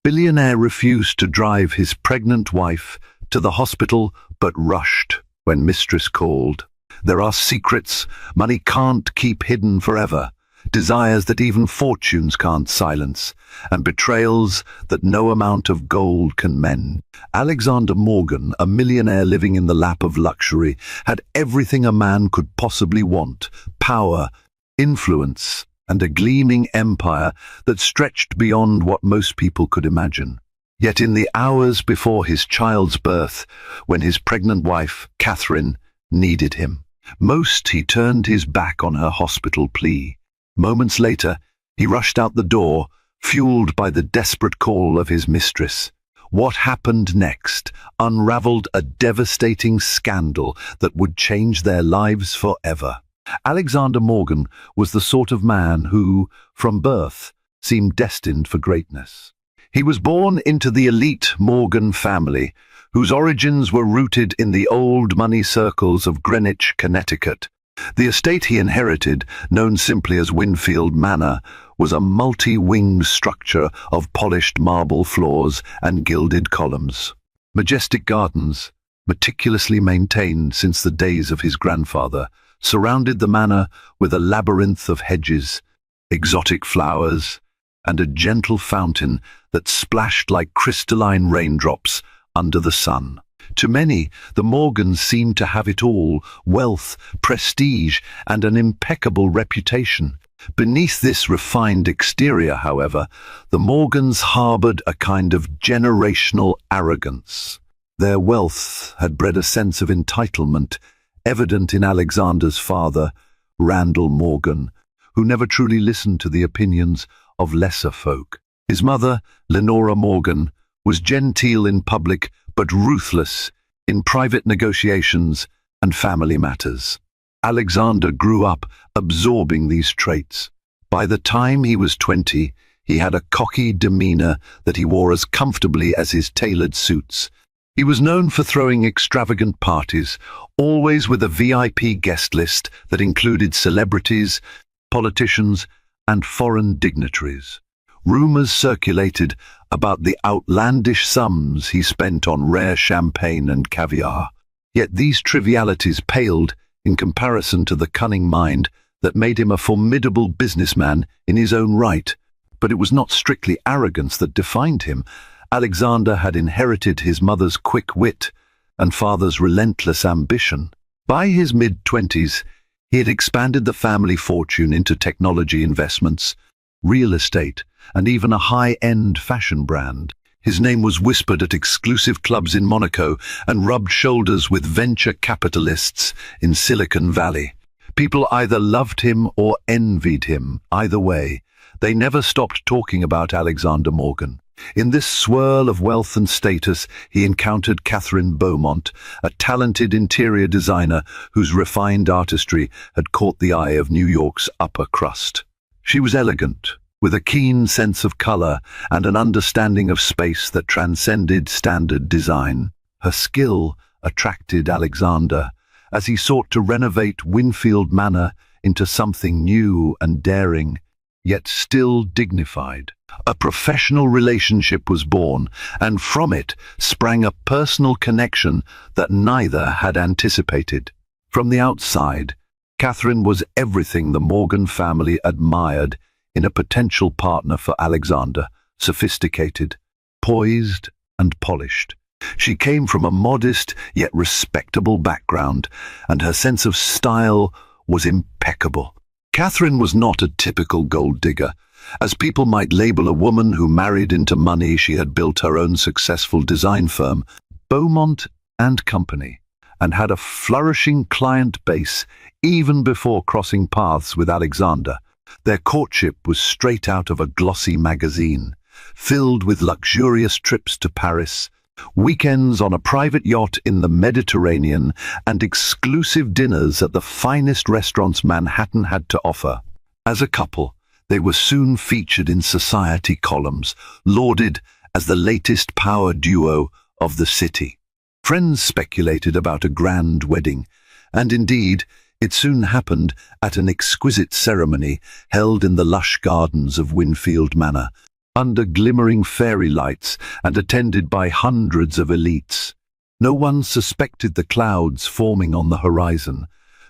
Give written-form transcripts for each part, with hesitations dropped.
billionaire refused to drive his pregnant wife to the hospital but rushed when Mistress called. There are secrets money can't keep hidden forever, desires that even fortunes can't silence, and betrayals that no amount of gold can mend. Alexander Morgan, a millionaire living in the lap of luxury, had everything a man could possibly want: power, influence, and a gleaming empire that stretched beyond what most people could imagine. Yet in the hours before his child's birth, when his pregnant wife, Catherine, needed him most, he turned his back on her hospital plea. Moments later, he rushed out the door, fueled by the desperate call of his mistress. What happened next unraveled a devastating scandal that would change their lives forever. Alexander Morgan was the sort of man who, from birth, seemed destined for greatness. He was born into the elite Morgan family, whose origins were rooted in the old money circles of Greenwich, Connecticut. The estate he inherited, known simply as Winfield Manor, was a multi-winged structure of polished marble floors and gilded columns. Majestic gardens, meticulously maintained since the days of his grandfather, surrounded the manor with a labyrinth of hedges, exotic flowers, and a gentle fountain that splashed like crystalline raindrops under the sun. To many, the Morgans seemed to have it all: wealth, prestige, and an impeccable reputation. Beneath this refined exterior, however, the Morgans harbored a kind of generational arrogance. Their wealth had bred a sense of entitlement, evident in Alexander's father, Randall Morgan, who never truly listened to the opinions of lesser folk. His mother, Lenora Morgan, was genteel in public but ruthless in private negotiations and family matters. Alexander grew up absorbing these traits. By the time he was 20, he had a cocky demeanor that he wore as comfortably as his tailored suits. He was known for throwing extravagant parties, always with a VIP guest list that included celebrities, politicians, and foreign dignitaries. Rumors circulated about the outlandish sums he spent on rare champagne and caviar. Yet these trivialities paled in comparison to the cunning mind that made him a formidable businessman in his own right. But it was not strictly arrogance that defined him. Alexander had inherited his mother's quick wit and father's relentless ambition. By his mid-20s, he had expanded the family fortune into technology investments, real estate, and even a high-end fashion brand. His name was whispered at exclusive clubs in Monaco and rubbed shoulders with venture capitalists in Silicon Valley. People either loved him or envied him. Either way, they never stopped talking about Alexander Morgan. In this swirl of wealth and status, he encountered Catherine Beaumont, a talented interior designer whose refined artistry had caught the eye of New York's upper crust. She was elegant, with a keen sense of color and an understanding of space that transcended standard design. Her skill attracted Alexander as he sought to renovate Winfield Manor into something new and daring, yet still dignified. A professional relationship was born, and from it sprang a personal connection that neither had anticipated. From the outside, Catherine was everything the Morgan family admired in a potential partner for Alexander: sophisticated, poised, and polished. She came from a modest yet respectable background, and her sense of style was impeccable. Catherine was not a typical gold digger. As people might label a woman who married into money, she had built her own successful design firm, Beaumont and Company, and had a flourishing client base even before crossing paths with Alexander. Their courtship was straight out of a glossy magazine, filled with luxurious trips to Paris, weekends on a private yacht in the Mediterranean, and exclusive dinners at the finest restaurants Manhattan had to offer. As a couple, they were soon featured in society columns, lauded as the latest power duo of the city. Friends speculated about a grand wedding, and indeed, it soon happened at an exquisite ceremony held in the lush gardens of Winfield Manor. under glimmering fairy lights and attended by hundreds of elites. No one suspected the clouds forming on the horizon.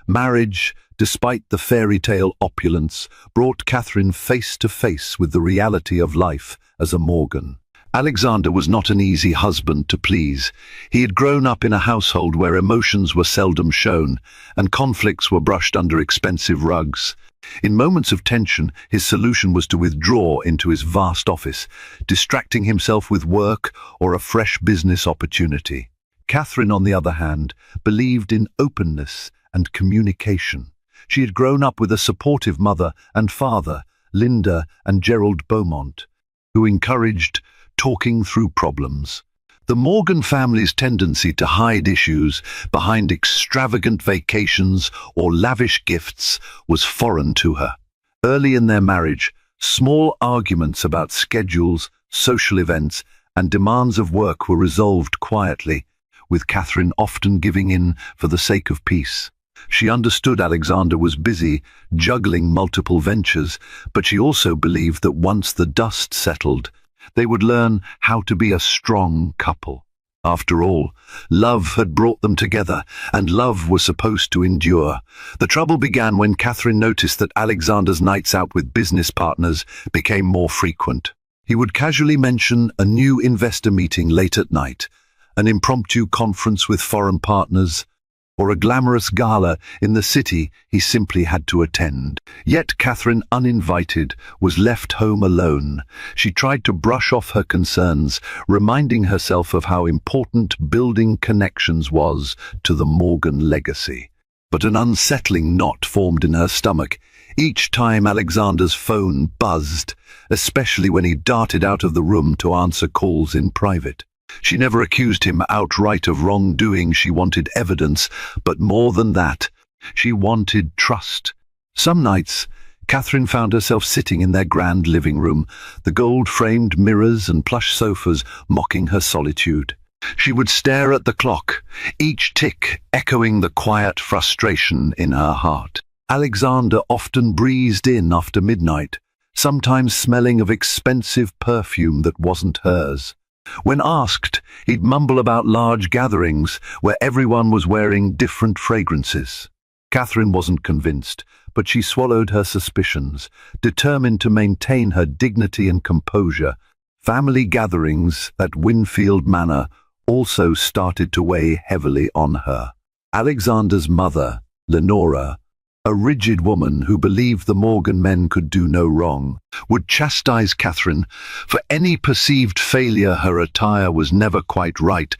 Marriage, despite the fairy tale opulence, brought Catherine face to face with the reality of life as a Morgan. Alexander was not an easy husband to please. He had grown up in a household where emotions were seldom shown and conflicts were brushed under expensive rugs. In moments of tension, his solution was to withdraw into his vast office, distracting himself with work or a fresh business opportunity. Catherine, on the other hand, believed in openness and communication. She had grown up with a supportive mother and father, Linda and Gerald Beaumont, who encouraged talking through problems. The Morgan family's tendency to hide issues behind extravagant vacations or lavish gifts was foreign to her. Early in their marriage, small arguments about schedules, social events, and demands of work were resolved quietly, with Catherine often giving in for the sake of peace. She understood Alexander was busy, juggling multiple ventures, but she also believed that once the dust settled, they would learn how to be a strong couple. After all, love had brought them together, and love was supposed to endure. The trouble began when Catherine noticed that Alexander's nights out with business partners became more frequent. He would casually mention a new investor meeting late at night, an impromptu conference with foreign partners, or a glamorous gala in the city he simply had to attend. Yet Catherine, uninvited, was left home alone. She tried to brush off her concerns, reminding herself of how important building connections was to the Morgan legacy. But an unsettling knot formed in her stomach each time Alexander's phone buzzed, especially when he darted out of the room to answer calls in private. She never accused him outright of wrongdoing. She wanted evidence, but more than that, she wanted trust. Some nights, Catherine found herself sitting in their grand living room, the gold-framed mirrors and plush sofas mocking her solitude. She would stare at the clock, each tick echoing the quiet frustration in her heart. Alexander often breezed in after midnight, sometimes smelling of expensive perfume that wasn't hers. When asked, he'd mumble about large gatherings where everyone was wearing different fragrances. Catherine wasn't convinced, but she swallowed her suspicions, determined to maintain her dignity and composure. Family gatherings at Winfield Manor also started to weigh heavily on her. Alexander's mother, Lenora, a rigid woman who believed the Morgan men could do no wrong, would chastise Catherine for any perceived failure. Her attire was never quite right,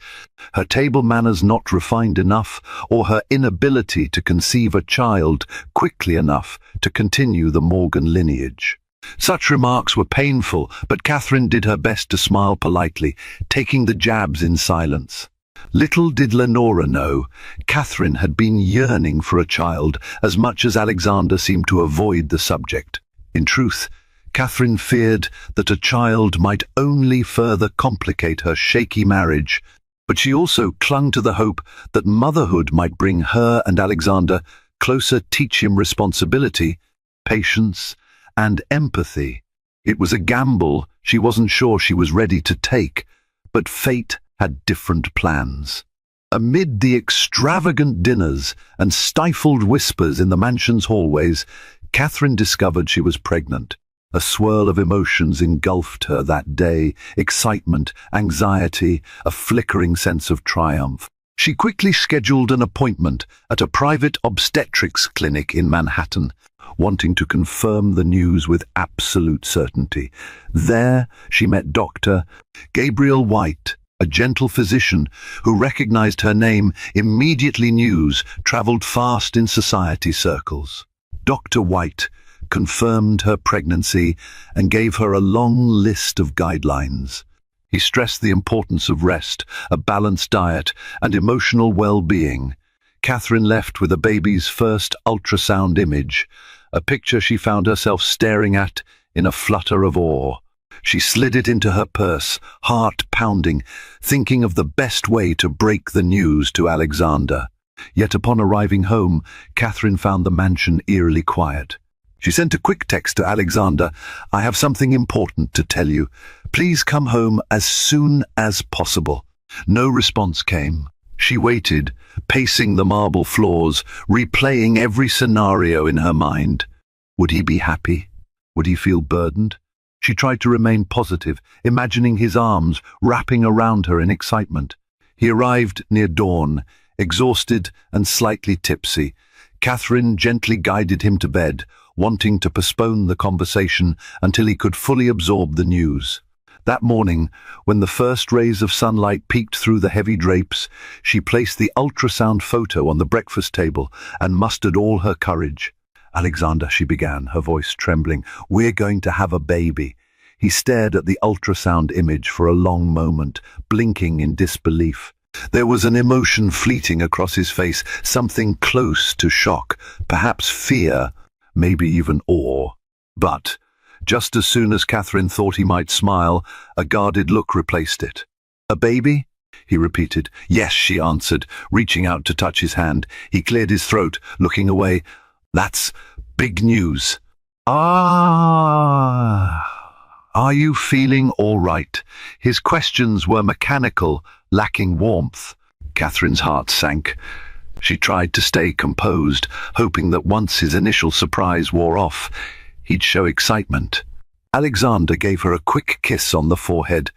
her table manners not refined enough, or her inability to conceive a child quickly enough to continue the Morgan lineage. Such remarks were painful, but Catherine did her best to smile politely, taking the jabs in silence. Little did Lenora know, Catherine had been yearning for a child as much as Alexander seemed to avoid the subject. In truth, Catherine feared that a child might only further complicate her shaky marriage, but she also clung to the hope that motherhood might bring her and Alexander closer, teach him responsibility, patience, and empathy. It was a gamble she wasn't sure she was ready to take, but fate had different plans. Amid the extravagant dinners and stifled whispers in the mansion's hallways, Catherine discovered she was pregnant. A swirl of emotions engulfed her that day: excitement, anxiety, a flickering sense of triumph. She quickly scheduled an appointment at a private obstetrics clinic in Manhattan, wanting to confirm the news with absolute certainty. There, she met Dr. Gabriel White, a gentle physician who recognized her name. Immediately news traveled fast in society circles. Dr. White confirmed her pregnancy and gave her a long list of guidelines. He stressed the importance of rest, a balanced diet, and emotional well-being. Catherine left with a baby's first ultrasound image, a picture she found herself staring at in a flutter of awe. She slid it into her purse, heart pounding, thinking of the best way to break the news to Alexander. Yet upon arriving home, Catherine found the mansion eerily quiet. She sent a quick text to Alexander. "I have something important to tell you. Please come home as soon as possible." No response came. She waited, pacing the marble floors, replaying every scenario in her mind. Would he be happy? Would he feel burdened? She tried to remain positive, imagining his arms wrapping around her in excitement. He arrived near dawn, exhausted and slightly tipsy. Catherine gently guided him to bed, wanting to postpone the conversation until he could fully absorb the news. That morning, when the first rays of sunlight peeked through the heavy drapes, she placed the ultrasound photo on the breakfast table and mustered all her courage. "Alexander," she began, her voice trembling, "we're going to have a baby." He stared at the ultrasound image for a long moment, blinking in disbelief. There was an emotion fleeting across his face, something close to shock, perhaps fear, maybe even awe. But just as soon as Catherine thought he might smile, a guarded look replaced it. "A baby?" he repeated. "Yes," she answered, reaching out to touch his hand. He cleared his throat, looking away. "That's big news." "Ah, are you feeling all right?" His questions were mechanical, lacking warmth. Catherine's heart sank. She tried to stay composed, hoping that once his initial surprise wore off, he'd show excitement. Alexander gave her a quick kiss on the forehead,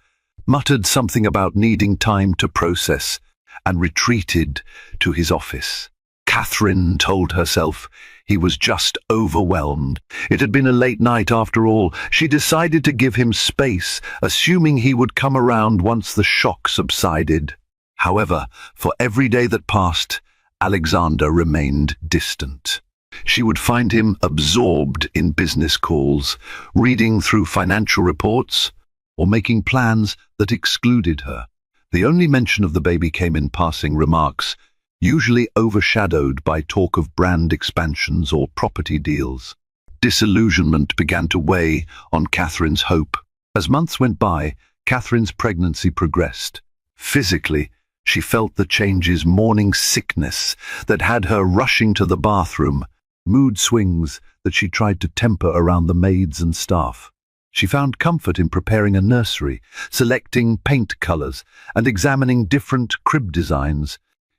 muttered something about needing time to process, and retreated to his office. Catherine told herself he was just overwhelmed. It had been a late night after all. She decided to give him space, assuming he would come around once the shock subsided. However, for every day that passed, Alexander remained distant. She would find him absorbed in business calls, reading through financial reports, or making plans that excluded her. The only mention of the baby came in passing remarks, usually overshadowed by talk of brand expansions or property deals. Disillusionment began to weigh on Catherine's hope. As months went by, Catherine's pregnancy progressed. Physically, she felt the change's morning sickness that had her rushing to the bathroom, mood swings that she tried to temper around the maids and staff. She found comfort in preparing a nursery, selecting paint colors, and examining different crib designs.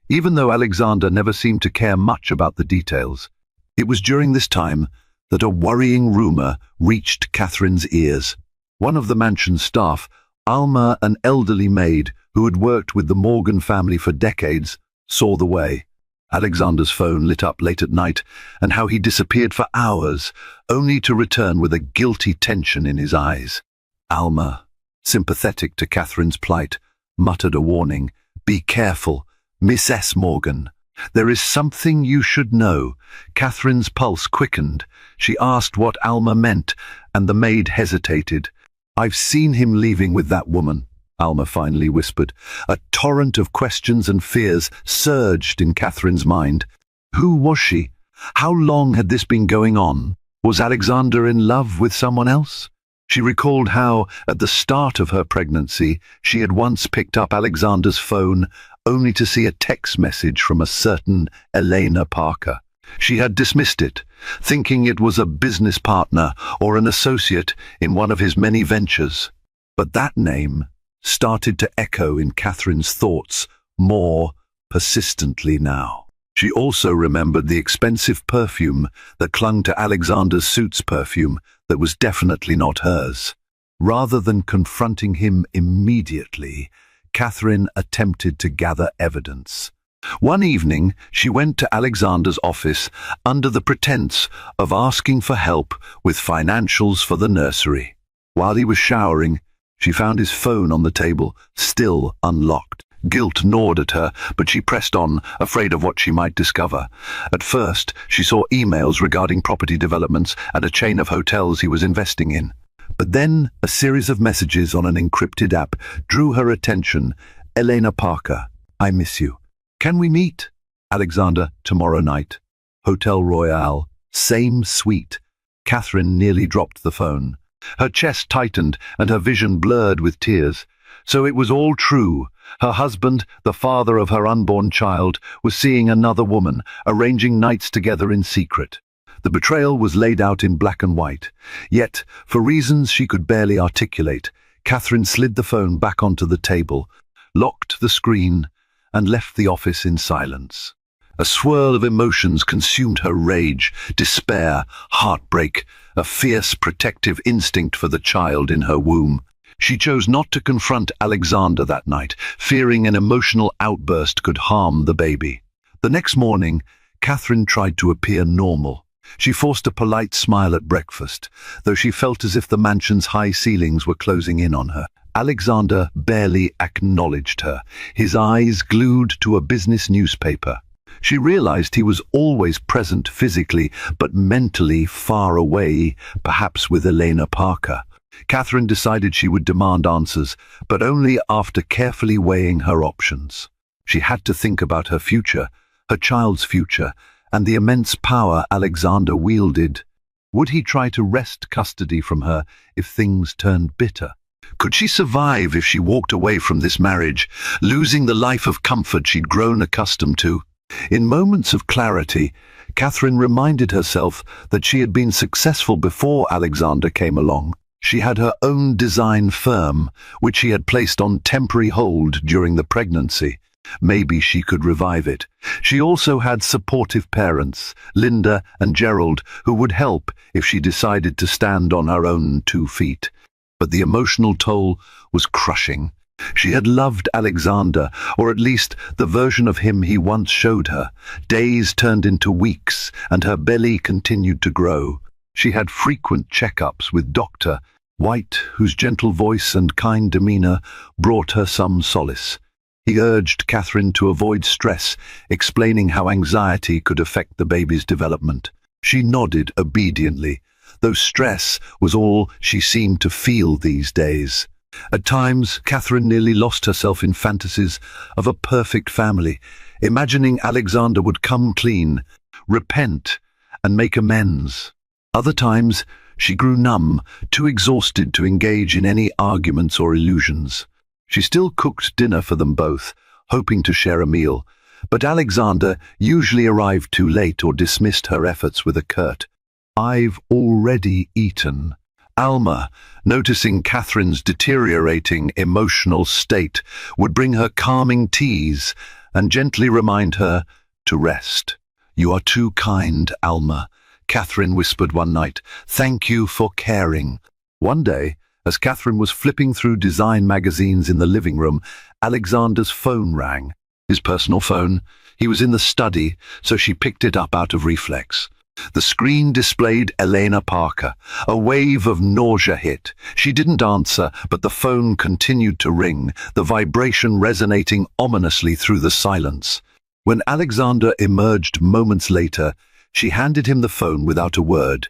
Even though Alexander never seemed to care much about the details, it was during this time that a worrying rumor reached Catherine's ears. One of the mansion's staff, Alma, an elderly maid who had worked with the Morgan family for decades, saw the way. Alexander's phone lit up late at night, and how he disappeared for hours, only to return with a guilty tension in his eyes. Alma, sympathetic to Catherine's plight, muttered a warning. "Be careful, Miss S. Morgan. There is something you should know." Catherine's pulse quickened. She asked what Alma meant, and the maid hesitated. "I've seen him leaving with that woman," Alma finally whispered. A torrent of questions and fears surged in Catherine's mind. Who was she? How long had this been going on? Was Alexander in love with someone else? She recalled how, at the start of her pregnancy, she had once picked up Alexander's phone only to see a text message from a certain Elena Parker. She had dismissed it, thinking it was a business partner or an associate in one of his many ventures. But that name started to echo in Catherine's thoughts more persistently now. She also remembered the expensive perfume that clung to Alexander's suit's perfume that was definitely not hers. Rather than confronting him immediately, Catherine attempted to gather evidence. One evening, she went to Alexander's office under the pretense of asking for help with financials for the nursery. While he was showering, she found his phone on the table, still unlocked. Guilt gnawed at her, but she pressed on, afraid of what she might discover. At first, she saw emails regarding property developments and a chain of hotels he was investing in. But then a series of messages on an encrypted app drew her attention. Elena Parker, I miss you. Can we meet? Alexander, tomorrow night. Hotel Royale, same suite. Catherine nearly dropped the phone. Her chest tightened and her vision blurred with tears. So it was all true. Her husband, the father of her unborn child, was seeing another woman, arranging nights together in secret. The betrayal was laid out in black and white. Yet, for reasons she could barely articulate, Catherine slid the phone back onto the table, locked the screen, and left the office in silence. A swirl of emotions consumed her: rage, despair, heartbreak, a fierce protective instinct for the child in her womb. She chose not to confront Alexander that night, fearing an emotional outburst could harm the baby. The next morning, Catherine tried to appear normal. She forced a polite smile at breakfast, though she felt as if the mansion's high ceilings were closing in on her. Alexander barely acknowledged her, his eyes glued to a business newspaper. She realized he was always present physically, but mentally far away, perhaps with Elena Parker. Catherine decided she would demand answers, but only after carefully weighing her options. She had to think about her future, her child's future, and the immense power Alexander wielded. Would he try to wrest custody from her if things turned bitter? Could she survive if she walked away from this marriage, losing the life of comfort she'd grown accustomed to? In moments of clarity, Catherine reminded herself that she had been successful before Alexander came along. She had her own design firm, which she had placed on temporary hold during the pregnancy. Maybe she could revive it. She also had supportive parents, Linda and Gerald, who would help if she decided to stand on her own 2 feet. But the emotional toll was crushing. She had loved Alexander, or at least the version of him he once showed her. Days turned into weeks, and her belly continued to grow. She had frequent checkups with Dr. White, whose gentle voice and kind demeanor brought her some solace. He urged Catherine to avoid stress, explaining how anxiety could affect the baby's development. She nodded obediently, though stress was all she seemed to feel these days. At times, Catherine nearly lost herself in fantasies of a perfect family, imagining Alexander would come clean, repent, and make amends. Other times, she grew numb, too exhausted to engage in any arguments or illusions. She still cooked dinner for them both, hoping to share a meal, but Alexander usually arrived too late or dismissed her efforts with a curt, "I've already eaten." Alma, noticing Catherine's deteriorating emotional state, would bring her calming teas and gently remind her to rest. "You are too kind, Alma," Catherine whispered one night. "Thank you for caring." One day, as Catherine was flipping through design magazines in the living room, Alexander's phone rang. His personal phone. He was in the study, so she picked it up out of reflex. The screen displayed Elena Parker. A wave of nausea hit. She didn't answer, but the phone continued to ring, the vibration resonating ominously through the silence. When Alexander emerged moments later, she handed him the phone without a word.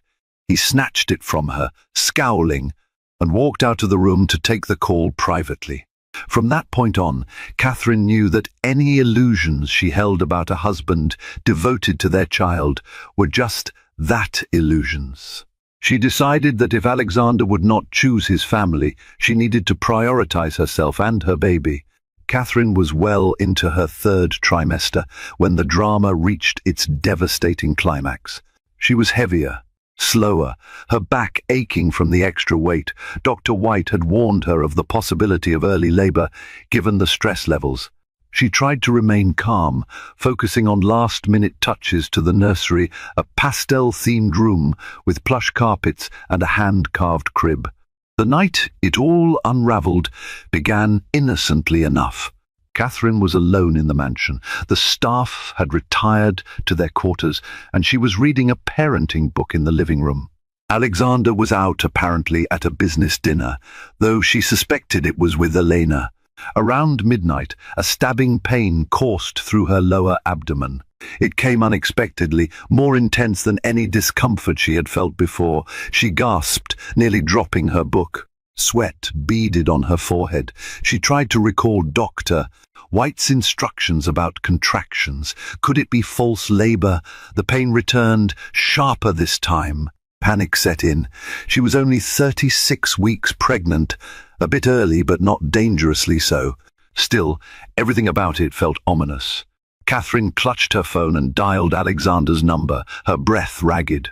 He snatched it from her, scowling, and walked out of the room to take the call privately. From that point on, Catherine knew that any illusions she held about a husband devoted to their child were just that, illusions. She decided that if Alexander would not choose his family, she needed to prioritize herself and her baby. Catherine was well into her 3rd trimester when the drama reached its devastating climax. She was heavier, slower, her back aching from the extra weight. Dr. White had warned her of the possibility of early labor, given the stress levels. She tried to remain calm, focusing on last-minute touches to the nursery, a pastel-themed room with plush carpets and a hand-carved crib. The night it all unraveled began innocently enough. Catherine was alone in the mansion. The staff had retired to their quarters, and she was reading a parenting book in the living room. Alexander was out, apparently, at a business dinner, though she suspected it was with Elena. Around midnight, a stabbing pain coursed through her lower abdomen. It came unexpectedly, more intense than any discomfort she had felt before. She gasped, nearly dropping her book. Sweat beaded on her forehead. She tried to recall Dr. White's instructions about contractions. Could it be false labor? The pain returned, sharper this time. Panic set in. She was only 36 weeks pregnant, a bit early but not dangerously so. Still, everything about it felt ominous. Catherine clutched her phone and dialed Alexander's number, her breath ragged.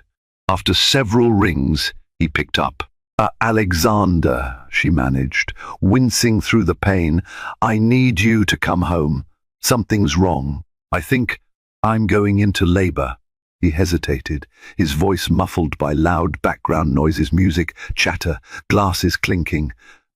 After several rings, he picked up. Alexander, she managed, wincing through the pain. I need you to come home. Something's wrong. I think I'm going into labor. He hesitated, his voice muffled by loud background noises, music, chatter, glasses clinking.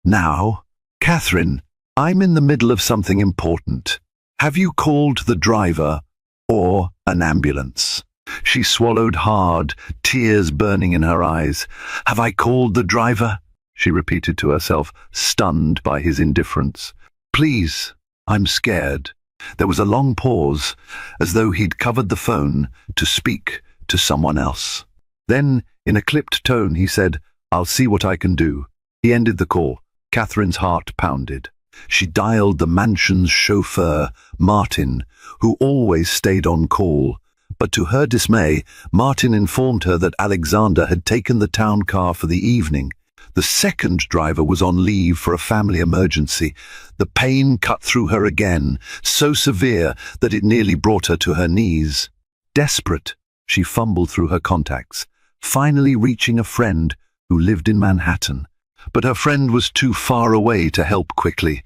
Now, Catherine, I'm in the middle of something important. Have you called the driver or an ambulance? She swallowed hard, tears burning in her eyes. Have I called the driver? She repeated to herself, stunned by his indifference. Please, I'm scared. There was a long pause, as though he'd covered the phone to speak to someone else. Then, in a clipped tone, he said, I'll see what I can do. He ended the call. Catherine's heart pounded. She dialed the mansion's chauffeur, Martin, who always stayed on call. But to her dismay, Martin informed her that Alexander had taken the town car for the evening. The second driver was on leave for a family emergency. The pain cut through her again, so severe that it nearly brought her to her knees. Desperate, she fumbled through her contacts, finally reaching a friend who lived in Manhattan. But her friend was too far away to help quickly.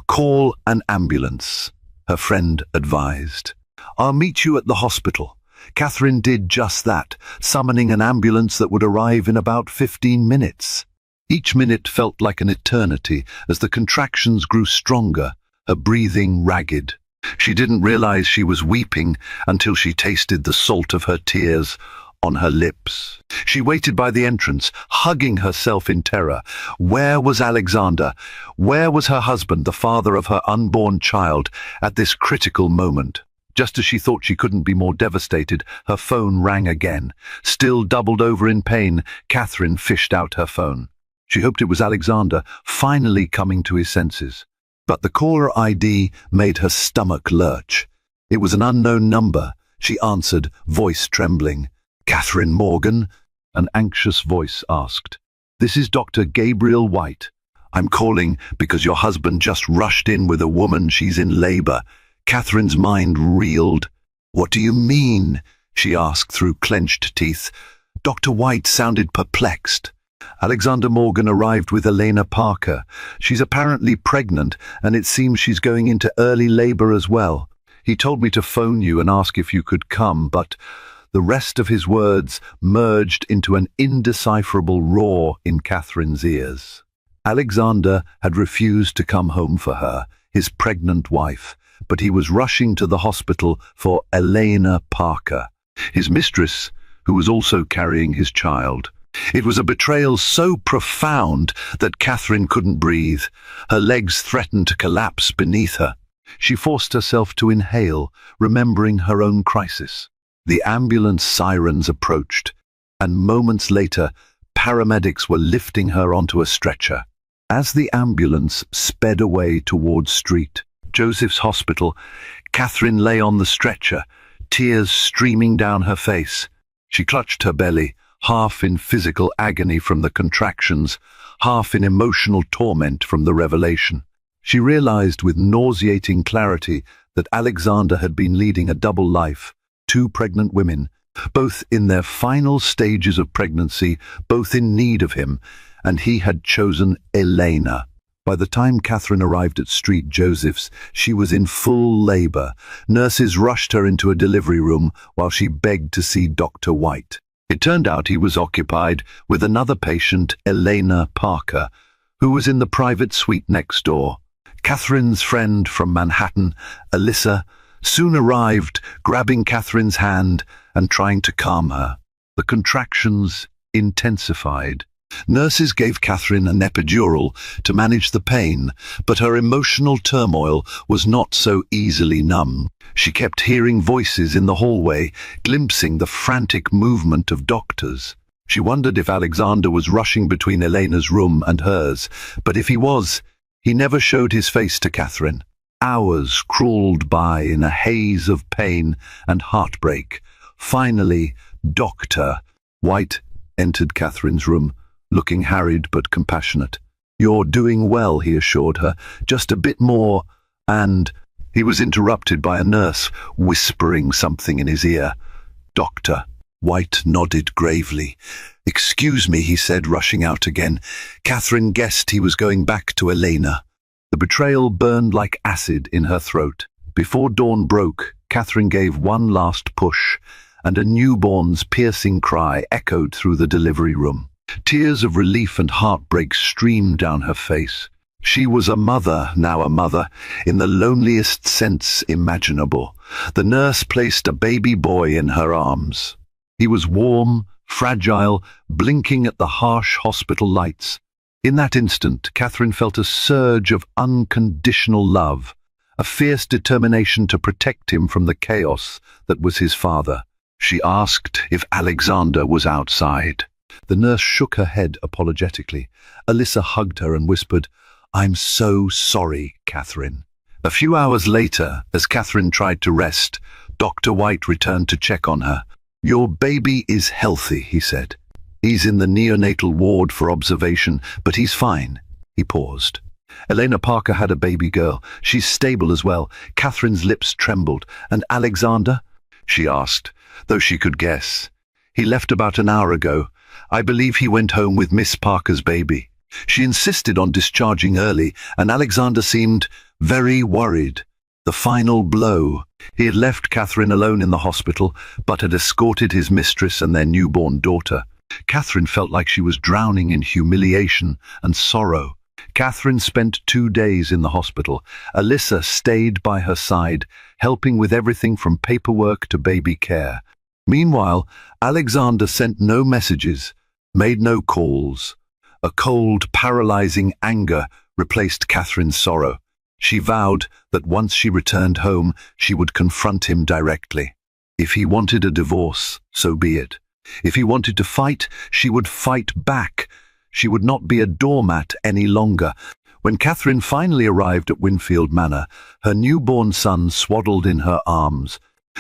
Call an ambulance, her friend advised. I'll meet you at the hospital. Catherine did just that, summoning an ambulance that would arrive in about 15 minutes. Each minute felt like an eternity as the contractions grew stronger, her breathing ragged. She didn't realize she was weeping until she tasted the salt of her tears on her lips. She waited by the entrance, hugging herself in terror. Where was Alexander? Where was her husband, the father of her unborn child, at this critical moment? Just as she thought she couldn't be more devastated, her phone rang again. Still doubled over in pain, Catherine fished out her phone. She hoped it was Alexander, finally coming to his senses. But the caller ID made her stomach lurch. It was an unknown number. She answered, voice trembling. Catherine Morgan? An anxious voice asked. This is Dr. Gabriel White. I'm calling because your husband just rushed in with a woman. She's in labor. Catherine's mind reeled. What do you mean? She asked through clenched teeth. Dr. White sounded perplexed. Alexander Morgan arrived with Elena Parker. She's apparently pregnant, and it seems she's going into early labor as well. He told me to phone you and ask if you could come, but the rest of his words merged into an indecipherable roar in Catherine's ears. Alexander had refused to come home for her, his pregnant wife, but he was rushing to the hospital for Elena Parker, his mistress, who was also carrying his child. It was a betrayal so profound that Catherine couldn't breathe. Her legs threatened to collapse beneath her. She forced herself to inhale, remembering her own crisis. The ambulance sirens approached, and moments later, paramedics were lifting her onto a stretcher. As the ambulance sped away towards St. Joseph's Hospital, Catherine lay on the stretcher, tears streaming down her face. She clutched her belly, half in physical agony from the contractions, half in emotional torment from the revelation. She realized with nauseating clarity that Alexander had been leading a double life, two pregnant women, both in their final stages of pregnancy, both in need of him, and he had chosen Elena. By the time Catherine arrived at St. Joseph's, she was in full labor. Nurses rushed her into a delivery room while she begged to see Dr. White. It turned out he was occupied with another patient, Elena Parker, who was in the private suite next door. Catherine's friend from Manhattan, Alyssa, soon arrived, grabbing Catherine's hand and trying to calm her. The contractions intensified. Nurses gave Catherine an epidural to manage the pain, but her emotional turmoil was not so easily numb. She kept hearing voices in the hallway, glimpsing the frantic movement of doctors. She wondered if Alexander was rushing between Elena's room and hers, but if he was, he never showed his face to Catherine. Hours crawled by in a haze of pain and heartbreak. Finally, Dr. White entered Catherine's room, looking harried but compassionate. You're doing well, he assured her. Just a bit more, and he was interrupted by a nurse whispering something in his ear. Doctor, White nodded gravely. "Excuse me," he said, rushing out again. Catherine guessed he was going back to Elena. The betrayal burned like acid in her throat. Before dawn broke, Catherine gave one last push, and a newborn's piercing cry echoed through the delivery room. Tears of relief and heartbreak streamed down her face. She was a mother, now a mother, in the loneliest sense imaginable. The nurse placed a baby boy in her arms. He was warm, fragile, blinking at the harsh hospital lights. In that instant, Catherine felt a surge of unconditional love, a fierce determination to protect him from the chaos that was his father. She asked if Alexander was outside. The nurse shook her head apologetically. Alyssa hugged her and whispered, "I'm so sorry, Catherine." A few hours later, as Catherine tried to rest, Dr. White returned to check on her. "Your baby is healthy," he said. "He's in the neonatal ward for observation, but he's fine." He paused. "Elena Parker had a baby girl. She's stable as well." Catherine's lips trembled. "And Alexander?" she asked, though she could guess. "He left about an hour ago. I believe he went home with Miss Parker's baby." She insisted on discharging early, and Alexander seemed very worried. The final blow. He had left Catherine alone in the hospital, but had escorted his mistress and their newborn daughter. Catherine felt like she was drowning in humiliation and sorrow. Catherine spent 2 days in the hospital. Alyssa stayed by her side, helping with everything from paperwork to baby care. Meanwhile, Alexander sent no messages, made no calls. A cold, paralyzing anger replaced Catherine's sorrow. She vowed that once she returned home, she would confront him directly. If he wanted a divorce, so be it. If he wanted to fight, she would fight back. She would not be a doormat any longer. When Catherine finally arrived at Winfield Manor, her newborn son swaddled in her arms.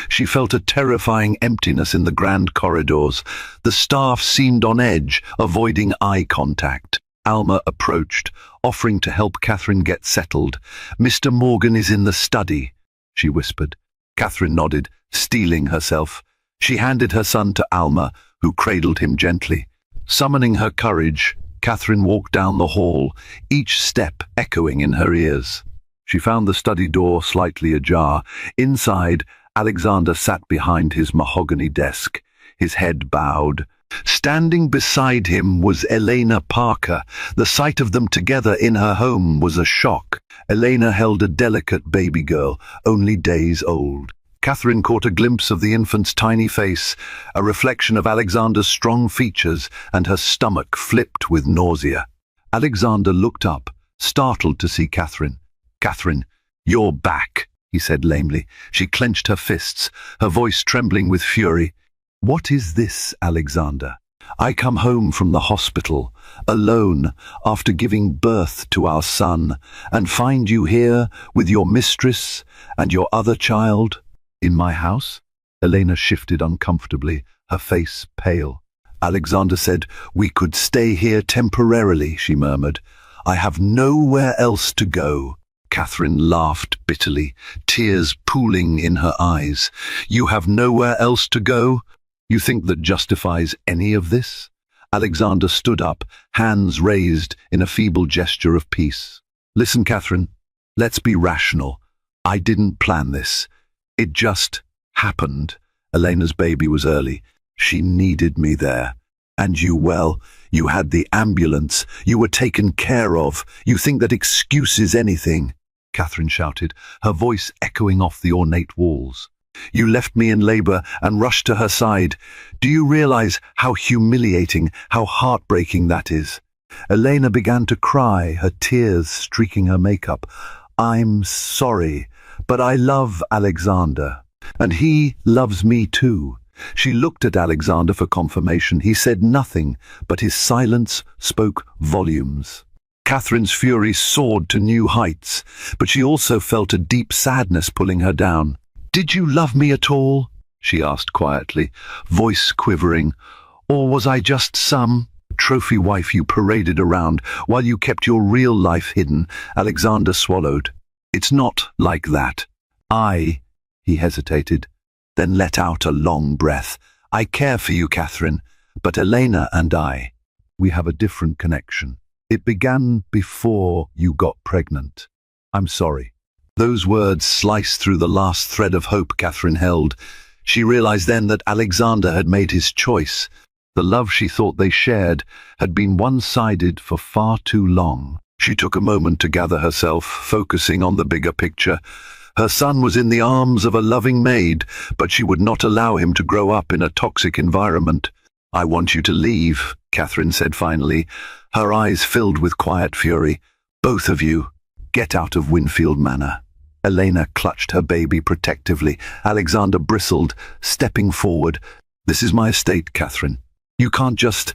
She felt a terrifying emptiness in the grand corridors. The staff seemed on edge, avoiding eye contact. Alma approached, offering to help Catherine get settled. "Mr. Morgan is in the study," she whispered. Catherine nodded, steeling herself. She handed her son to Alma, who cradled him gently. Summoning her courage, Catherine walked down the hall, each step echoing in her ears. She found the study door slightly ajar. Inside, Alexander sat behind his mahogany desk, his head bowed. Standing beside him was Elena Parker. The sight of them together in her home was a shock. Elena held a delicate baby girl, only days old. Catherine caught a glimpse of the infant's tiny face, a reflection of Alexander's strong features, and her stomach flipped with nausea. Alexander looked up, startled to see Catherine. "Catherine, you're back," he said lamely. She clenched her fists, her voice trembling with fury. "What is this, Alexander? I come home from the hospital, alone, after giving birth to our son, and find you here with your mistress and your other child in my house?" Elena shifted uncomfortably, her face pale. Alexander said, "We could stay here temporarily," she murmured. "I have nowhere else to go." Catherine laughed bitterly, tears pooling in her eyes. "You have nowhere else to go? You think that justifies any of this?" Alexander stood up, hands raised in a feeble gesture of peace. "Listen, Catherine, let's be rational. I didn't plan this. It just happened. Elena's baby was early. She needed me there. And you, well, you had the ambulance. You were taken care of. You think that excuses anything," Catherine shouted, her voice echoing off the ornate walls. "You left me in labor and rushed to her side. Do you realize how humiliating, how heartbreaking that is?" Elena began to cry, her tears streaking her makeup. "I'm sorry, but I love Alexander, and he loves me too." She looked at Alexander for confirmation. He said nothing, but his silence spoke volumes. Catherine's fury soared to new heights, but she also felt a deep sadness pulling her down. "Did you love me at all?" she asked quietly, voice quivering. "Or was I just some trophy wife you paraded around while you kept your real life hidden?" Alexander swallowed. "It's not like that. He hesitated, then let out a long breath. I care for you, Catherine, but Elena and we have a different connection. It began before you got pregnant. I'm sorry." Those words sliced through the last thread of hope Catherine held. She realized then that Alexander had made his choice. The love she thought they shared had been one-sided for far too long. She took a moment to gather herself, focusing on the bigger picture. Her son was in the arms of a loving maid, but she would not allow him to grow up in a toxic environment. "I want you to leave," Catherine said finally, her eyes filled with quiet fury. "Both of you, get out of Winfield Manor." Elena clutched her baby protectively. Alexander bristled, stepping forward. "This is my estate, Catherine. You can't just—"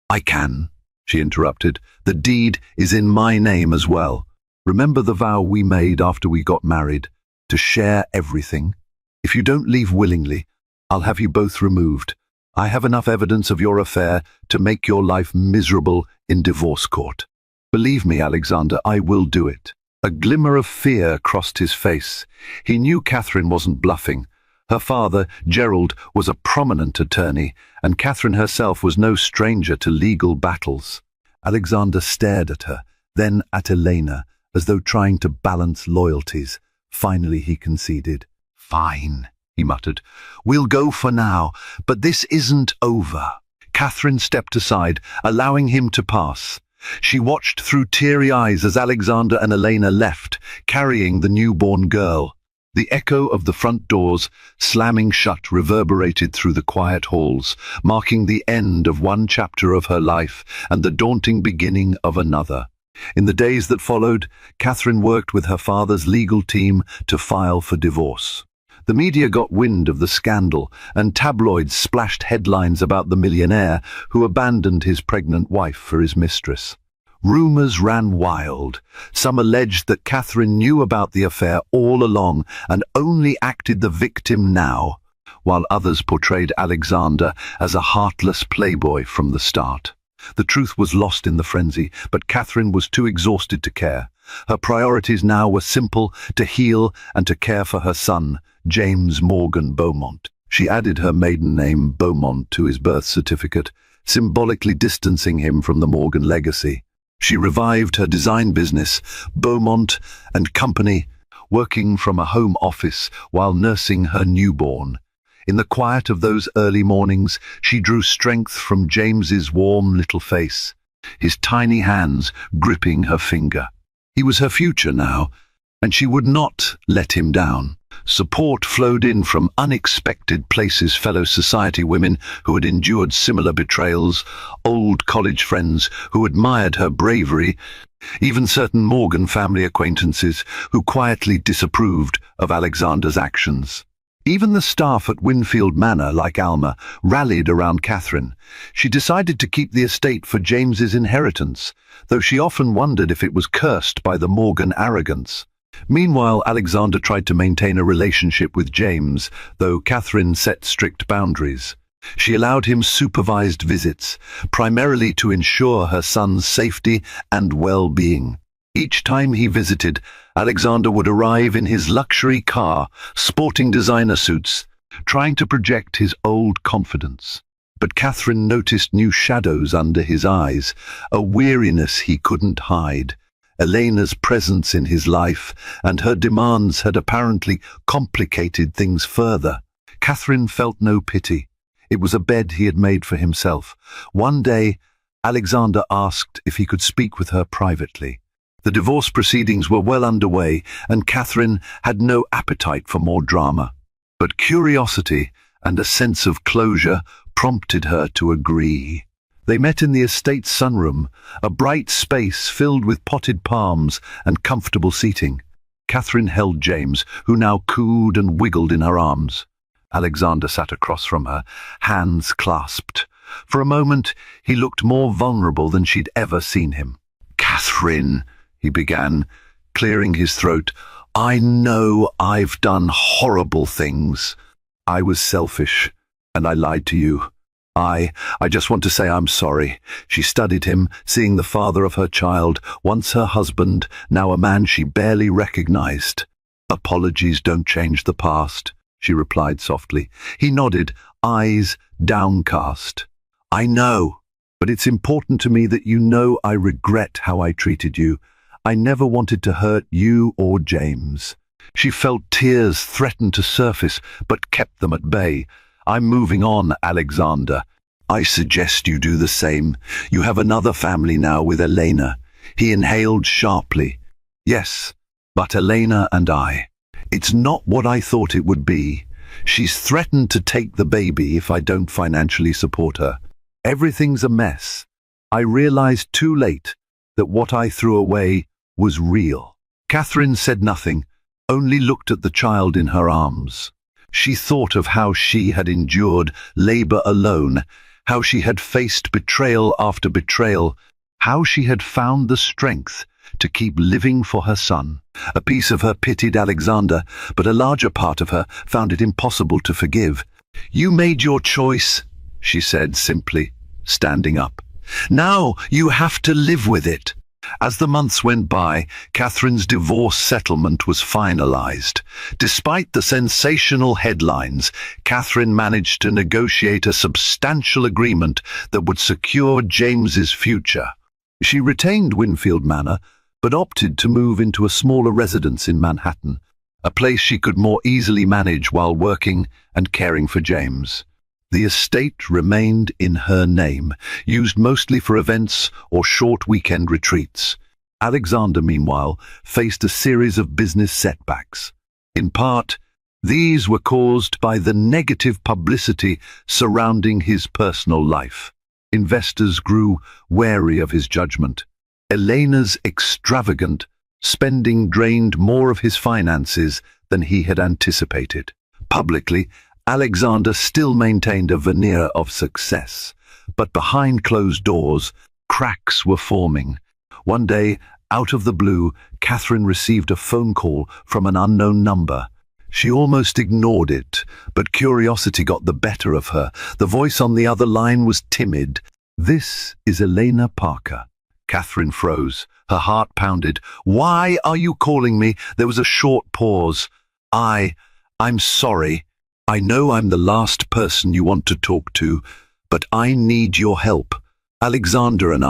"I can," she interrupted. "The deed is in my name as well. Remember the vow we made after we got married, to share everything? If you don't leave willingly, I'll have you both removed. I have enough evidence of your affair to make your life miserable in divorce court. Believe me, Alexander, I will do it." A glimmer of fear crossed his face. He knew Catherine wasn't bluffing. Her father, Gerald, was a prominent attorney, and Catherine herself was no stranger to legal battles. Alexander stared at her, then at Elena, as though trying to balance loyalties. Finally he conceded. "Fine," he muttered. "We'll go for now, but this isn't over." Catherine stepped aside, allowing him to pass. She watched through teary eyes as Alexander and Elena left, carrying the newborn girl. The echo of the front doors, slamming shut, reverberated through the quiet halls, marking the end of one chapter of her life and the daunting beginning of another. In the days that followed, Catherine worked with her father's legal team to file for divorce. The media got wind of the scandal, and tabloids splashed headlines about the millionaire who abandoned his pregnant wife for his mistress. Rumors ran wild. Some alleged that Catherine knew about the affair all along and only acted the victim now, while others portrayed Alexander as a heartless playboy from the start. The truth was lost in the frenzy, but Catherine was too exhausted to care. Her priorities now were simple: to heal and to care for her son, James Morgan Beaumont. She added her maiden name, Beaumont, to his birth certificate, symbolically distancing him from the Morgan legacy. She revived her design business, Beaumont and Company, working from a home office while nursing her newborn. In the quiet of those early mornings, she drew strength from James's warm little face, his tiny hands gripping her finger. He was her future now, and she would not let him down. Support flowed in from unexpected places: fellow society women who had endured similar betrayals, old college friends who admired her bravery, even certain Morgan family acquaintances who quietly disapproved of Alexander's actions. Even the staff at Winfield Manor, like Alma, rallied around Catherine. She decided to keep the estate for James's inheritance, though she often wondered if it was cursed by the Morgan arrogance. Meanwhile, Alexander tried to maintain a relationship with James, though Catherine set strict boundaries. She allowed him supervised visits, primarily to ensure her son's safety and well-being. Each time he visited, Alexander would arrive in his luxury car, sporting designer suits, trying to project his old confidence. But Catherine noticed new shadows under his eyes, a weariness he couldn't hide. Elena's presence in his life and her demands had apparently complicated things further. Catherine felt no pity. It was a bed he had made for himself. One day, Alexander asked if he could speak with her privately. The divorce proceedings were well underway, and Catherine had no appetite for more drama. But curiosity and a sense of closure prompted her to agree. They met in the estate's sunroom, a bright space filled with potted palms and comfortable seating. Catherine held James, who now cooed and wiggled in her arms. Alexander sat across from her, hands clasped. For a moment, he looked more vulnerable than she'd ever seen him. "Catherine," he began, clearing his throat, "I know I've done horrible things. I was selfish, and I lied to you. I just want to say I'm sorry." She studied him, seeing the father of her child, once her husband, now a man she barely recognized. "Apologies don't change the past," she replied softly. He nodded. eyes downcast. I know, but it's important to me that you know I regret how I treated you. I never wanted to hurt you or James. She felt tears threaten to surface, but kept them at bay. I'm moving on, Alexander. I suggest you do the same. You have another family now with Elena. He inhaled sharply. Yes, but Elena and I. It's not what I thought it would be. She's threatened to take the baby if I don't financially support her. Everything's a mess. I realized too late that what I threw away was real. Catherine said nothing, only looked at the child in her arms. She thought of how she had endured labor alone, how she had faced betrayal after betrayal, how she had found the strength to keep living for her son. A piece of her pitied Alexander, but a larger part of her found it impossible to forgive. You made your choice, she said simply, standing up. Now you have to live with it. As the months went by, Catherine's divorce settlement was finalized. Despite the sensational headlines, Catherine managed to negotiate a substantial agreement that would secure James's future. She retained Winfield Manor, but opted to move into a smaller residence in Manhattan, a place she could more easily manage while working and caring for James. The estate remained in her name, used mostly for events or short weekend retreats. Alexander, meanwhile, faced a series of business setbacks. In part, these were caused by the negative publicity surrounding his personal life. Investors grew wary of his judgment. Elena's extravagant spending drained more of his finances than he had anticipated. Publicly, Alexander still maintained a veneer of success, but behind closed doors, cracks were forming. One day, out of the blue, Catherine received a phone call from an unknown number. She almost ignored it, but curiosity got the better of her. The voice on the other line was timid. "This is Elena Parker." Catherine froze. Her heart pounded. "Why are you calling me?" There was a short pause. I'm sorry. I know I'm the last person you want to talk to, but I need your help. Alexander and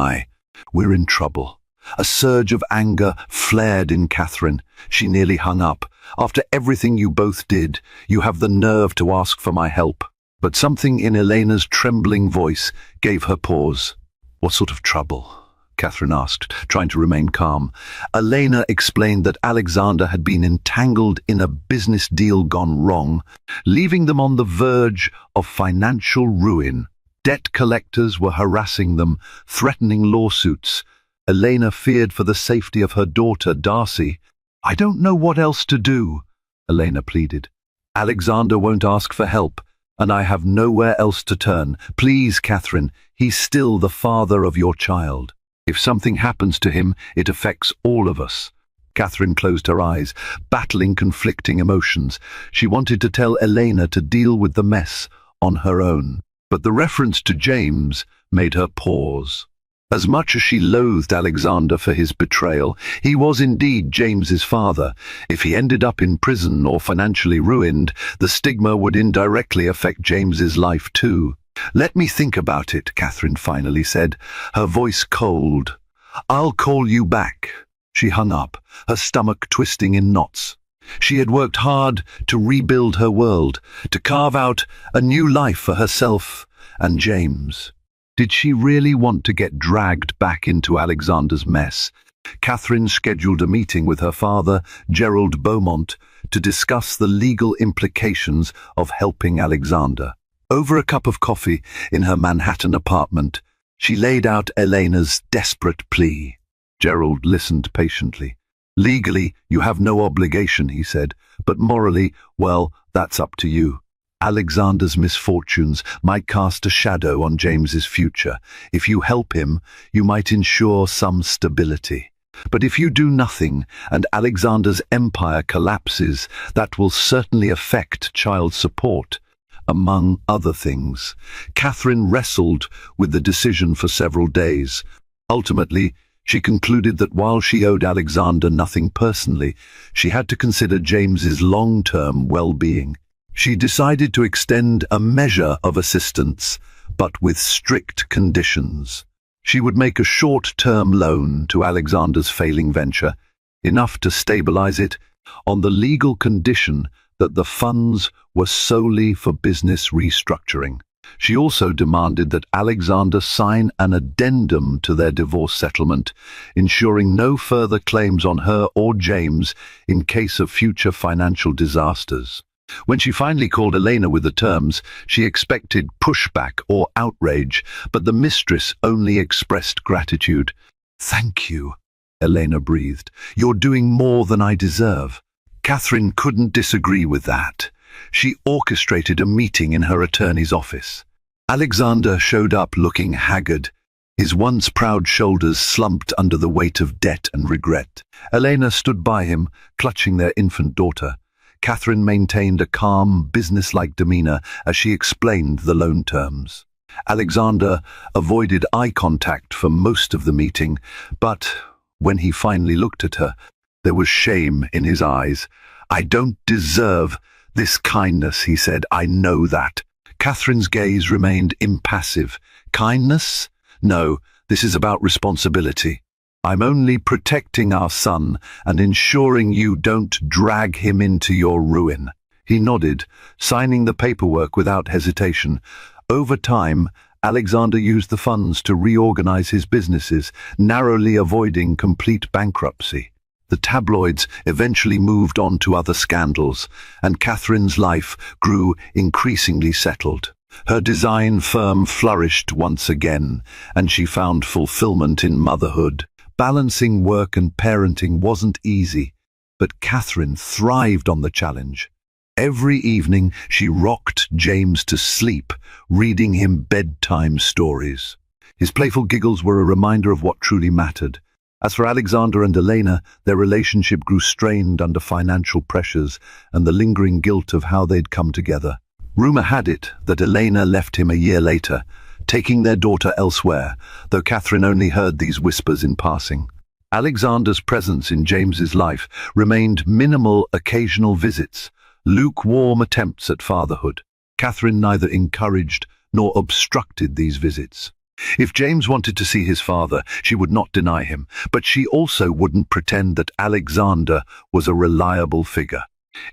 we're in trouble." A surge of anger flared in Catherine. She nearly hung up. "After everything you both did, you have the nerve to ask for my help." But something in Elena's trembling voice gave her pause. "What sort of trouble?" Catherine asked, trying to remain calm. Elena explained that Alexander had been entangled in a business deal gone wrong, leaving them on the verge of financial ruin. Debt collectors were harassing them, threatening lawsuits. Elena feared for the safety of her daughter, Darcy. "I don't know what else to do," Elena pleaded. "Alexander won't ask for help, and I have nowhere else to turn. Please, Catherine, he's still the father of your child. If something happens to him, it affects all of us." Catherine closed her eyes, battling conflicting emotions. She wanted to tell Elena to deal with the mess on her own, but the reference to James made her pause. As much as she loathed Alexander for his betrayal, he was indeed James's father. If he ended up in prison or financially ruined, the stigma would indirectly affect James's life too. "Let me think about it," Catherine finally said, her voice cold. "I'll call you back." She hung up, her stomach twisting in knots. She had worked hard to rebuild her world, to carve out a new life for herself and James. Did she really want to get dragged back into Alexander's mess? Catherine scheduled a meeting with her father, Gerald Beaumont, to discuss the legal implications of helping Alexander. Over a cup of coffee in her Manhattan apartment, she laid out Elena's desperate plea. Gerald listened patiently. "Legally, you have no obligation," he said, "but morally, well, that's up to you. Alexander's misfortunes might cast a shadow on James's future. If you help him, you might ensure some stability. But if you do nothing and Alexander's empire collapses, that will certainly affect child support, among other things." Catherine wrestled with the decision for several days. Ultimately, she concluded that while she owed Alexander nothing personally, she had to consider James's long-term well-being. She decided to extend a measure of assistance, but with strict conditions. She would make a short-term loan to Alexander's failing venture, enough to stabilize it, on the legal condition that the funds were solely for business restructuring. She also demanded that Alexander sign an addendum to their divorce settlement, ensuring no further claims on her or James in case of future financial disasters. When she finally called Elena with the terms, she expected pushback or outrage, but the mistress only expressed gratitude. "Thank you," Elena breathed. "You're doing more than I deserve." Catherine couldn't disagree with that. She orchestrated a meeting in her attorney's office. Alexander showed up looking haggard, his once proud shoulders slumped under the weight of debt and regret. Elena stood by him, clutching their infant daughter. Catherine maintained a calm, businesslike demeanor as she explained the loan terms. Alexander avoided eye contact for most of the meeting, but when he finally looked at her, there was shame in his eyes. "I don't deserve this kindness," he said. "I know that." Catherine's gaze remained impassive. "Kindness? No, this is about responsibility. I'm only protecting our son and ensuring you don't drag him into your ruin." He nodded, signing the paperwork without hesitation. Over time, Alexander used the funds to reorganize his businesses, narrowly avoiding complete bankruptcy. The tabloids eventually moved on to other scandals, and Catherine's life grew increasingly settled. Her design firm flourished once again, and she found fulfillment in motherhood. Balancing work and parenting wasn't easy, but Catherine thrived on the challenge. Every evening she rocked James to sleep, reading him bedtime stories. His playful giggles were a reminder of what truly mattered. As for Alexander and Elena, their relationship grew strained under financial pressures and the lingering guilt of how they'd come together. Rumor had it that Elena left him a year later, taking their daughter elsewhere, though Catherine only heard these whispers in passing. Alexander's presence in James's life remained minimal, occasional visits, lukewarm attempts at fatherhood. Catherine neither encouraged nor obstructed these visits. If James wanted to see his father, she would not deny him, but she also wouldn't pretend that Alexander was a reliable figure.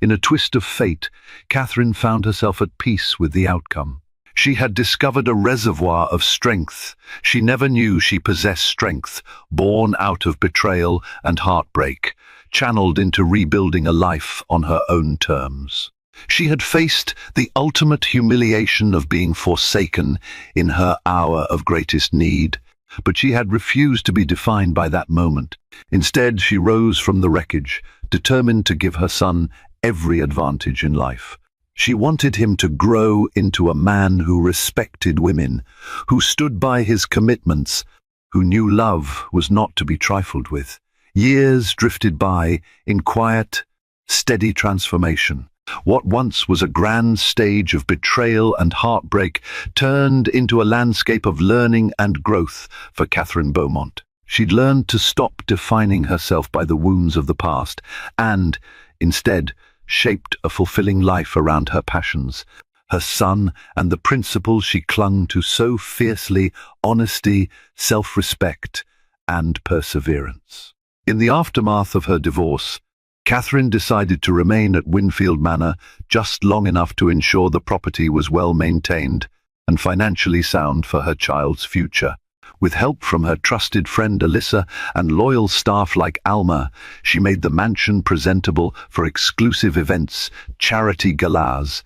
In a twist of fate, Catherine found herself at peace with the outcome. She had discovered a reservoir of strength. She never knew she possessed strength, born out of betrayal and heartbreak, channeled into rebuilding a life on her own terms. She had faced the ultimate humiliation of being forsaken in her hour of greatest need, but she had refused to be defined by that moment. Instead, she rose from the wreckage, determined to give her son every advantage in life. She wanted him to grow into a man who respected women, who stood by his commitments, who knew love was not to be trifled with. Years drifted by in quiet, steady transformation. What once was a grand stage of betrayal and heartbreak turned into a landscape of learning and growth for Catherine Beaumont. She'd learned to stop defining herself by the wounds of the past and, instead, shaped a fulfilling life around her passions, her son and the principles she clung to so fiercely: honesty, self-respect, and perseverance. In the aftermath of her divorce, Catherine decided to remain at Winfield Manor just long enough to ensure the property was well maintained and financially sound for her child's future. With help from her trusted friend Alyssa and loyal staff like Alma, she made the mansion presentable for exclusive events, charity galas,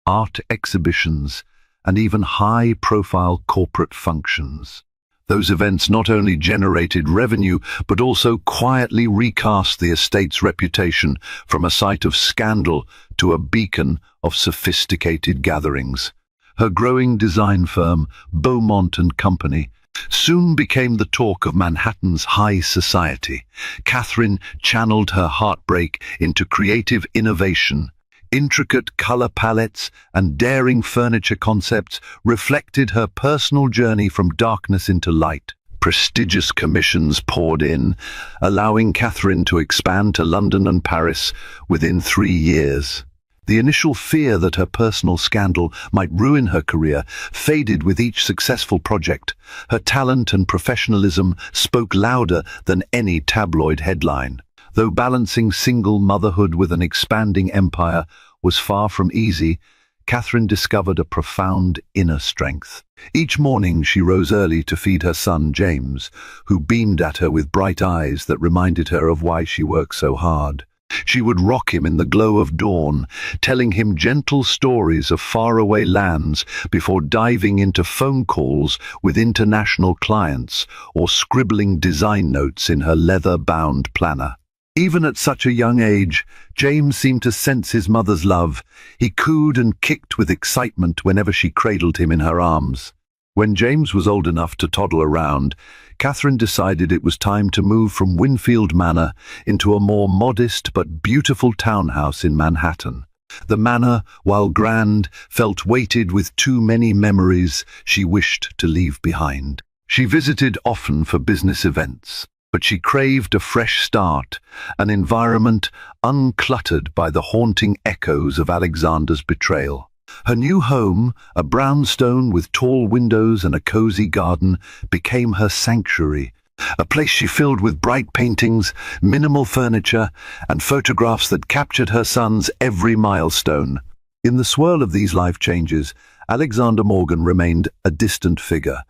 art exhibitions, and even high-profile corporate functions. Those events not only generated revenue, but also quietly recast the estate's reputation from a site of scandal to a beacon of sophisticated gatherings. Her growing design firm, Beaumont and Company, soon became the talk of Manhattan's high society. Catherine channeled her heartbreak into creative innovation. Intricate color palettes and daring furniture concepts reflected her personal journey from darkness into light. Prestigious commissions poured in, allowing Catherine to expand to London and Paris within 3 years. The initial fear that her personal scandal might ruin her career faded with each successful project. Her talent and professionalism spoke louder than any tabloid headline. Though balancing single motherhood with an expanding empire was far from easy, Catherine discovered a profound inner strength. Each morning she rose early to feed her son James, who beamed at her with bright eyes that reminded her of why she worked so hard. She would rock him in the glow of dawn, telling him gentle stories of faraway lands before diving into phone calls with international clients or scribbling design notes in her leather-bound planner. Even at such a young age, James seemed to sense his mother's love. He cooed and kicked with excitement whenever she cradled him in her arms. When James was old enough to toddle around, Catherine decided it was time to move from Winfield Manor into a more modest but beautiful townhouse in Manhattan. The manor, while grand, felt weighted with too many memories she wished to leave behind. She visited often for business events, but she craved a fresh start, an environment uncluttered by the haunting echoes of Alexander's betrayal. Her new home, a brownstone with tall windows and a cozy garden, became her sanctuary, a place she filled with bright paintings, minimal furniture, and photographs that captured her son's every milestone. In the swirl of these life changes, Alexander Morgan remained a distant figure.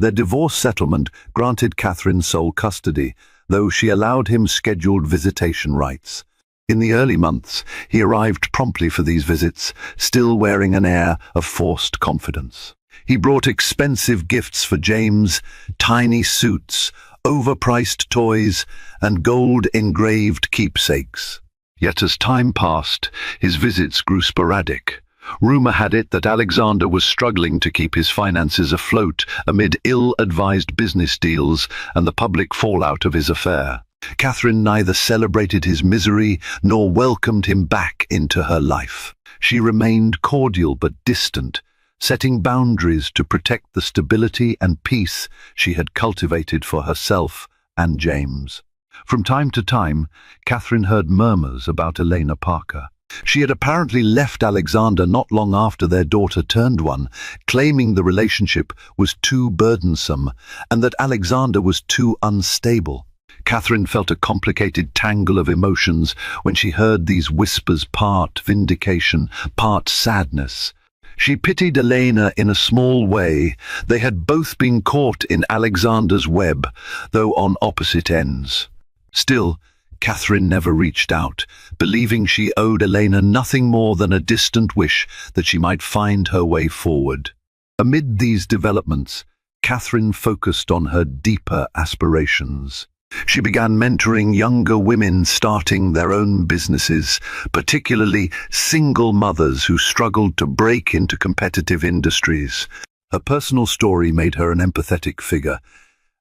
Their divorce settlement granted Catherine sole custody, though she allowed him scheduled visitation rights. In the early months, he arrived promptly for these visits, still wearing an air of forced confidence. He brought expensive gifts for James, tiny suits, overpriced toys, and gold-engraved keepsakes. Yet as time passed, his visits grew sporadic. Rumor had it that Alexander was struggling to keep his finances afloat amid ill-advised business deals and the public fallout of his affair. Catherine neither celebrated his misery nor welcomed him back into her life. She remained cordial but distant, setting boundaries to protect the stability and peace she had cultivated for herself and James. From time to time, Catherine heard murmurs about Elena Parker. She had apparently left Alexander not long after their daughter turned one, claiming the relationship was too burdensome and that Alexander was too unstable. Catherine felt a complicated tangle of emotions when she heard these whispers, part vindication, part sadness. She pitied Elena in a small way. They had both been caught in Alexander's web, though on opposite ends. Still, Catherine never reached out, believing she owed Elena nothing more than a distant wish that she might find her way forward. Amid these developments, Catherine focused on her deeper aspirations. She began mentoring younger women starting their own businesses, particularly single mothers who struggled to break into competitive industries. Her personal story made her an empathetic figure,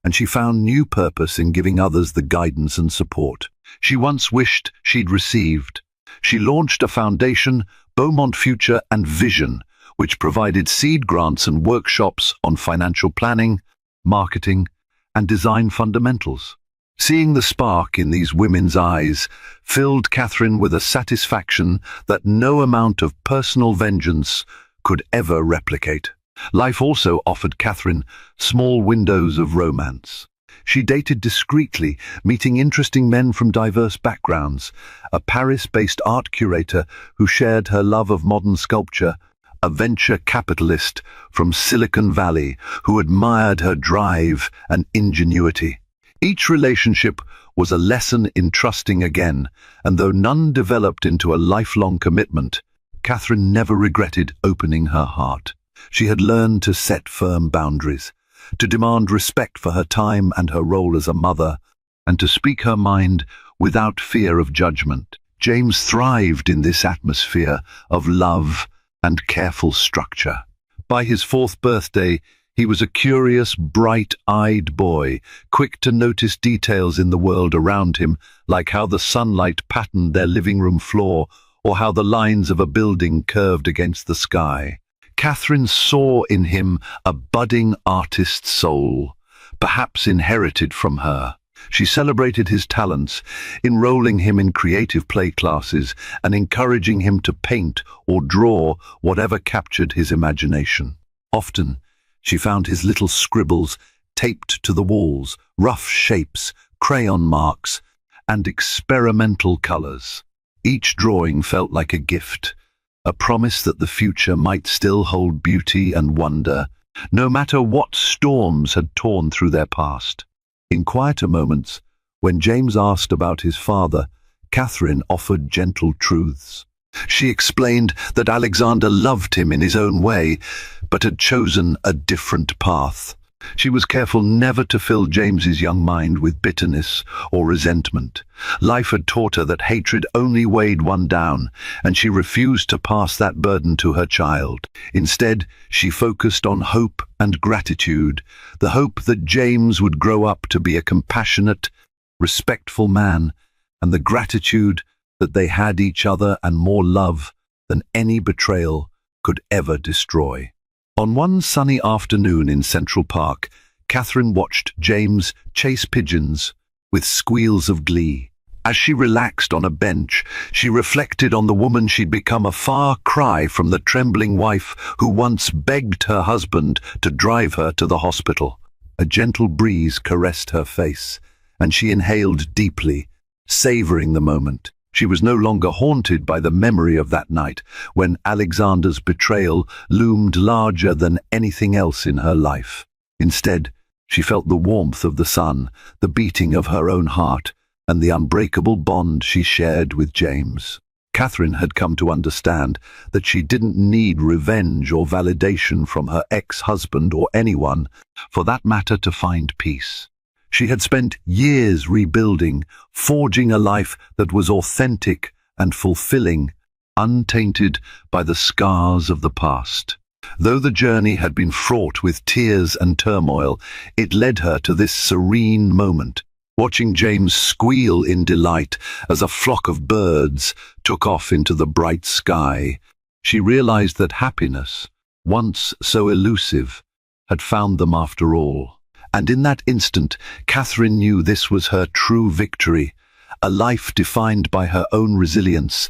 and she found new purpose in giving others the guidance and support she once wished she'd received. She launched a foundation, Beaumont Future and Vision, which provided seed grants and workshops on financial planning, marketing, and design fundamentals. Seeing the spark in these women's eyes filled Catherine with a satisfaction that no amount of personal vengeance could ever replicate. Life also offered Catherine small windows of romance. She dated discreetly, meeting interesting men from diverse backgrounds, a Paris-based art curator who shared her love of modern sculpture, a venture capitalist from Silicon Valley who admired her drive and ingenuity. Each relationship was a lesson in trusting again, and though none developed into a lifelong commitment, Catherine never regretted opening her heart. She had learned to set firm boundaries, to demand respect for her time and her role as a mother, and to speak her mind without fear of judgment. James thrived in this atmosphere of love and careful structure. By his 4th birthday, he was a curious, bright-eyed boy, quick to notice details in the world around him, like how the sunlight patterned their living room floor or how the lines of a building curved against the sky. Catherine saw in him a budding artist's soul, perhaps inherited from her. She celebrated his talents, enrolling him in creative play classes and encouraging him to paint or draw whatever captured his imagination. Often, she found his little scribbles taped to the walls, rough shapes, crayon marks, and experimental colors. Each drawing felt like a gift, a promise that the future might still hold beauty and wonder, no matter what storms had torn through their past. In quieter moments, when James asked about his father, Catherine offered gentle truths. She explained that Alexander loved him in his own way, but had chosen a different path. She was careful never to fill James's young mind with bitterness or resentment. Life had taught her that hatred only weighed one down, and she refused to pass that burden to her child. Instead, she focused on hope and gratitude, the hope that James would grow up to be a compassionate, respectful man, and the gratitude that they had each other and more love than any betrayal could ever destroy. On one sunny afternoon in Central Park, Catherine watched James chase pigeons with squeals of glee. As she relaxed on a bench, she reflected on the woman she'd become, a far cry from the trembling wife who once begged her husband to drive her to the hospital. A gentle breeze caressed her face, and she inhaled deeply, savoring the moment. She was no longer haunted by the memory of that night when Alexander's betrayal loomed larger than anything else in her life. Instead, she felt the warmth of the sun, the beating of her own heart, and the unbreakable bond she shared with James. Catherine had come to understand that she didn't need revenge or validation from her ex-husband or anyone, for that matter, to find peace. She had spent years rebuilding, forging a life that was authentic and fulfilling, untainted by the scars of the past. Though the journey had been fraught with tears and turmoil, it led her to this serene moment, watching James squeal in delight as a flock of birds took off into the bright sky. She realized that happiness, once so elusive, had found them after all. And in that instant, Catherine knew this was her true victory, a life defined by her own resilience,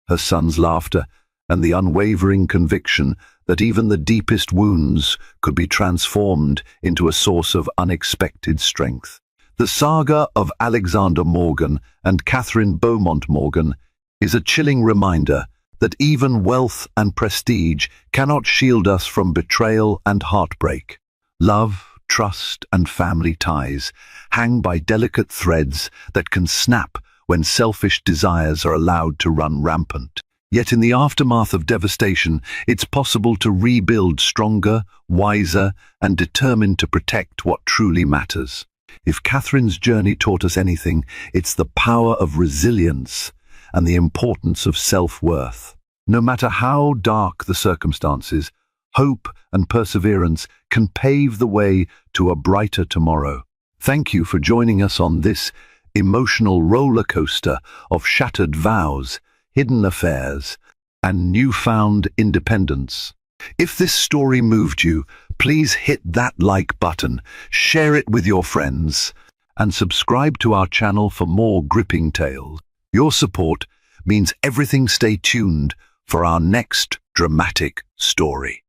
her son's laughter, and the unwavering conviction that even the deepest wounds could be transformed into a source of unexpected strength. The saga of Alexander Morgan and Catherine Beaumont Morgan is a chilling reminder that even wealth and prestige cannot shield us from betrayal and heartbreak. Love, trust, and family ties hang by delicate threads that can snap when selfish desires are allowed to run rampant. Yet in the aftermath of devastation, it's possible to rebuild stronger, wiser, and determined to protect what truly matters. If Catherine's journey taught us anything, it's the power of resilience and the importance of self-worth. No matter how dark the circumstances, hope and perseverance can pave the way to a brighter tomorrow. Thank you for joining us on this emotional roller coaster of shattered vows, hidden affairs, and newfound independence. If this story moved you, please hit that like button, share it with your friends, and subscribe to our channel for more gripping tales. Your support means everything. Stay tuned for our next dramatic story.